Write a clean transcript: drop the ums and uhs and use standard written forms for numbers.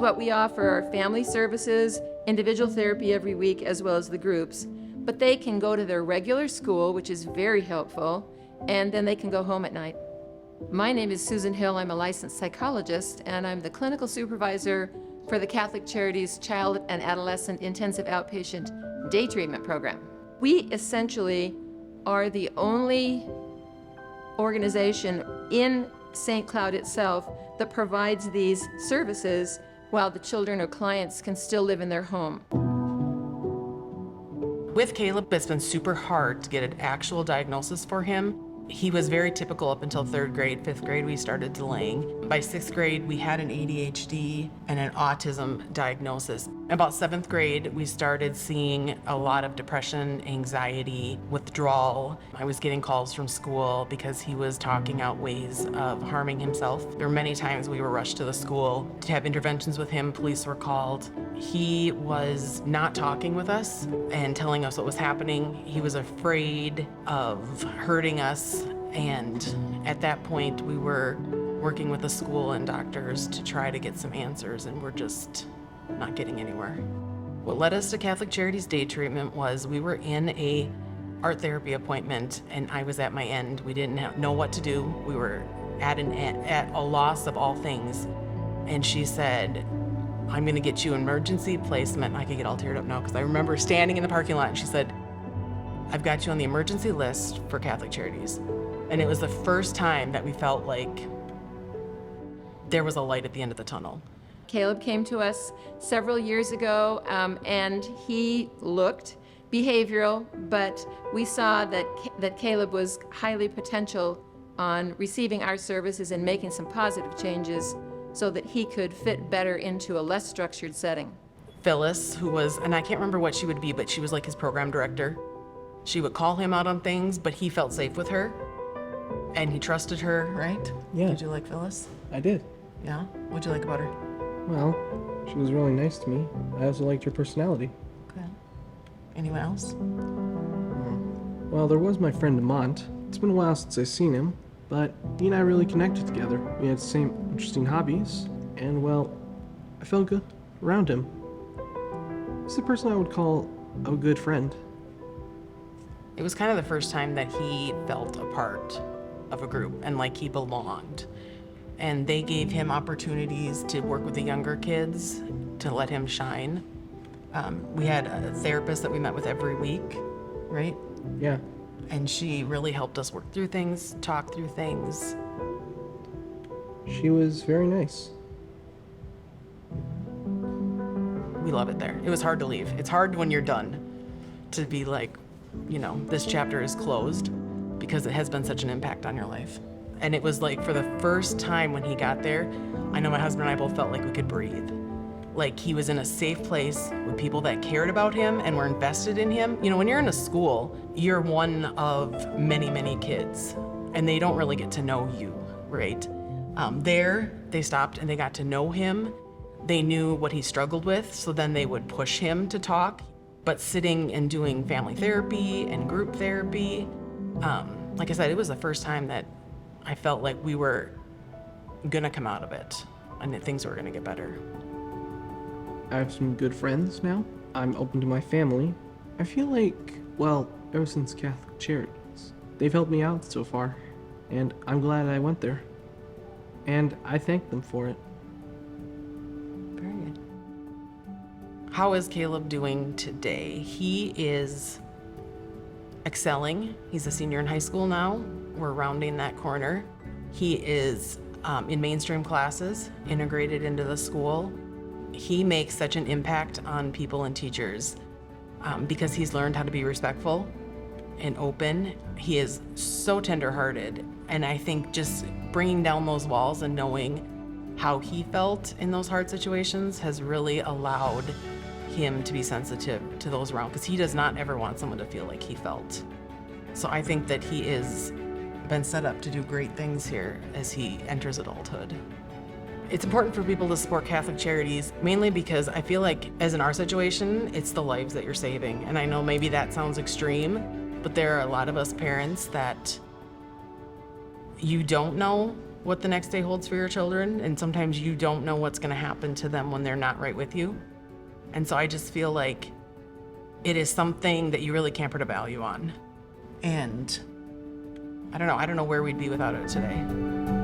What we offer are family services, individual therapy every week, as well as the groups. But they can go to their regular school, which is very helpful, and then they can go home at night. My name is Susan Hill. I'm a licensed psychologist, and I'm the clinical supervisor for the Catholic Charities Child and Adolescent Intensive Outpatient Day Treatment Program. We essentially are the only organization in St. Cloud itself that provides these services while the children or clients can still live in their home. With Caleb, it's been super hard to get an actual diagnosis for him. He was very typical up until 3rd grade. 5th grade, we started delaying. By 6th grade, we had an ADHD and an autism diagnosis. About 7th grade, we started seeing a lot of depression, anxiety, withdrawal. I was getting calls from school because he was talking out ways of harming himself. There were many times we were rushed to the school to have interventions with him. Police were called. He was not talking with us and telling us what was happening. He was afraid of hurting us. And at that point, we were working with the school and doctors to try to get some answers, and we're just not getting anywhere. What led us to Catholic Charities Day Treatment was we were in a art therapy appointment, and I was at my end. We didn't know what to do. We were at a loss of all things. And she said, I'm gonna get you emergency placement. I could get all teared up now because I remember standing in the parking lot and she said, I've got you on the emergency list for Catholic Charities. And it was the first time that we felt like there was a light at the end of the tunnel. Caleb came to us several years ago, and he looked behavioral, but we saw that Caleb was highly potential on receiving our services and making some positive changes so that he could fit better into a less structured setting. Phyllis, who was, and I can't remember what she would be, but she was like his program director. She would call him out on things, but he felt safe with her. And he trusted her, right? Yeah. Did you like Phyllis? I did. Yeah? What'd you like about her? Well, she was really nice to me. I also liked her personality. Okay. Anyone else? Well, there was my friend Amont. It's been a while since I've seen him, but he and I really connected together. We had the same interesting hobbies, and well, I felt good around him. He's the person I would call a good friend. It was kind of the first time that he felt a part of a group and like he belonged. And they gave him opportunities to work with the younger kids to let him shine. We had a therapist that we met with every week, right? Yeah. And she really helped us work through things, talk through things. She was very nice. We love it there. It was hard to leave. It's hard when you're done to be like, you know, this chapter is closed because it has been such an impact on your life. And it was like for the first time when he got there, I know my husband and I both felt like we could breathe. Like he was in a safe place with people that cared about him and were invested in him. You know, when you're in a school, you're one of many, many kids, and they don't really get to know you, right? There, they stopped and they got to know him. They knew what he struggled with, so then they would push him to talk. But sitting and doing family therapy and group therapy, like I said, it was the first time that I felt like we were gonna come out of it and that things were gonna get better. I have some good friends now. I'm open to my family. I feel like, well, ever since Catholic Charities, they've helped me out so far, and I'm glad I went there. And I thank them for it. Very good. How is Caleb doing today? He is excelling. He's a senior in high school now. We're rounding that corner. He is in mainstream classes, integrated into the school. He makes such an impact on people and teachers because he's learned how to be respectful and open. He is so tender-hearted, and I think just bringing down those walls and knowing how he felt in those hard situations has really allowed him to be sensitive to those around, because he does not ever want someone to feel like he felt. So I think that he is been set up to do great things here as he enters adulthood. It's important for people to support Catholic Charities, mainly because I feel like, as in our situation, it's the lives that you're saving. And I know maybe that sounds extreme, but there are a lot of us parents that you don't know what the next day holds for your children, and sometimes you don't know what's going to happen to them when they're not right with you. And so I just feel like it is something that you really can't put a value on. And I don't know where we'd be without it today.